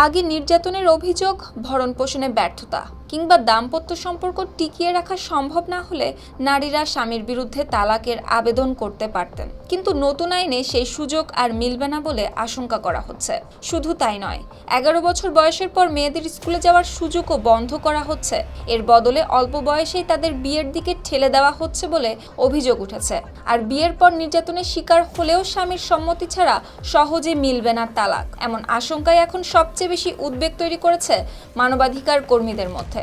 আগে নির্যাতনের অভিযোগ, ভরণ-পোষণে ব্যর্থতা কিংবা দাম্পত্য সম্পর্ক টিকিয়ে রাখা সম্ভব না হলে নারীরা স্বামীর বিরুদ্ধে তালাকের আবেদন করতে পারতেন, কিন্তু নতুন আইনে সেই সুযোগ আর মিলবে না বলে আশঙ্কা করা হচ্ছে। শুধু তাই নয়, 11 বছর বয়সের পর মেয়েদের স্কুলে যাওয়ার সুযোগও বন্ধ করা হচ্ছে। এর বদলে অল্প বয়সেই তাদের বিয়ের দিকে ঠেলে দেওয়া হচ্ছে বলে অভিযোগ উঠেছে। আর বিয়ের পর নির্যাতনের শিকার হলেও স্বামীর সম্মতি ছাড়া সহজে মিলবে না তালাক, এমন আশঙ্কাই এখন সবচেয়ে বেশি উদ্বেগ তৈরি করেছে মানবাধিকার কর্মীদের মধ্যে।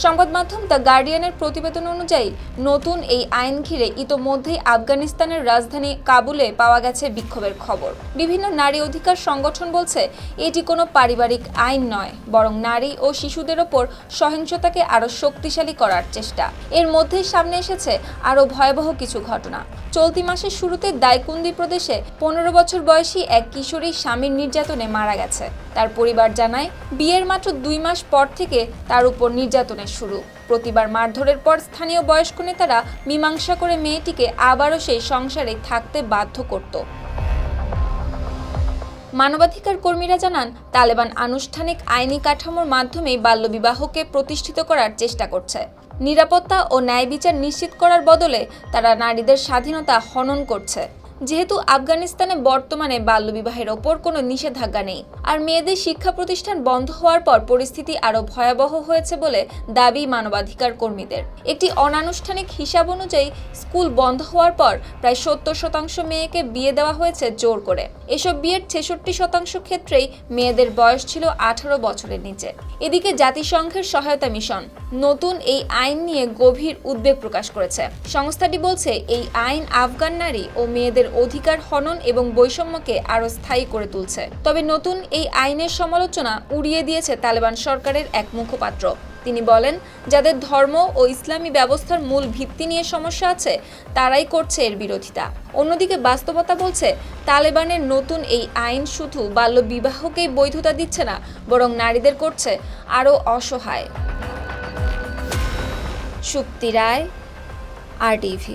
সংবাদ মাধ্যম দ্য গার্ডিয়ানের প্রতিবেদন অনুযায়ী নতুন এই আইন ঘিরে ইতোমধ্যেই আফগানিস্তানের রাজধানী কাবুলে পাওয়া গেছে বিক্ষোভের খবর। বিভিন্ন নারী অধিকার সংগঠন বলছে এটি কোনো পারিবারিক আইন নয়, বরং নারী ও শিশুদের ওপর সহিংসতাকে আরও শক্তিশালী করার চেষ্টা। এর মধ্যেই সামনে এসেছে আরও ভয়াবহ কিছু ঘটনা। চলতি মাসের শুরুতে দাইকুন্দি প্রদেশে 15 বছর বয়সী এক কিশোরী স্বামীর নির্যাতনে মারা গেছে। তার পরিবার জানায়, বিয়ের মাত্র 2 মাস পর থেকে তার উপর নির্যাতনের শুরু। প্রতিবার মারধরের পর স্থানীয় বয়স্ক নেতারা মীমাংসা করে মেয়েটিকে আবারও সেই সংসারে থাকতে বাধ্য করত। মানবাধিকার কর্মীরা জানান, তালেবান আনুষ্ঠানিক আইনি কাঠামোর মাধ্যমেই বাল্যবিবাহকে প্রতিষ্ঠিত করার চেষ্টা করছে। নিরাপত্তা ও ন্যায় বিচার নিশ্চিত করার বদলে তারা নারীদের স্বাধীনতা হনন করছে। যেহেতু আফগানিস্তানে বর্তমানে বাল্যবিবাহের ওপর কোনো নিষেধাজ্ঞা নেই, আর মেয়েদের শিক্ষা প্রতিষ্ঠান বন্ধ হওয়ার পর পরিস্থিতি আরও ভয়াবহ হয়েছে বলে দাবি মানবাধিকার কর্মীদের। একটি অনানুষ্ঠানিক হিসাব অনুযায়ী স্কুল বন্ধ হওয়ার পর প্রায় 70% মেয়েকে বিয়ে দেওয়া হয়েছে জোর করে। এসব বিয়ের 66% ক্ষেত্রেই মেয়েদের বয়স ছিল 18 বছরের নিচে। এদিকে জাতিসংঘের সহায়তা মিশন নতুন এই আইন নিয়ে গভীর উদ্বেগ প্রকাশ করেছে। সংস্থাটি বলছে, এই আইন আফগান নারী ও মেয়েদের অধিকার হনন এবং বৈষম্যকে আরও স্থায়ী করে তুলছে। তবে নতুন এই আইনের সমালোচনা উড়িয়ে দিয়েছে তালেবান সরকারের এক মুখপাত্র। তিনি বলেন, যাদের ধর্ম ও ইসলামী ব্যবস্থার মূল ভিত্তি নিয়ে সমস্যা আছে তারাই করছে এর বিরোধিতা। অন্যদিকে বাস্তবতা বলছে, তালেবানের নতুন এই আইন শুধু বাল্যবিবাহকেই বৈধতা দিচ্ছে না, বরং নারীদের করছে আরও অসহায়। সুপ্তি রায়, RTV।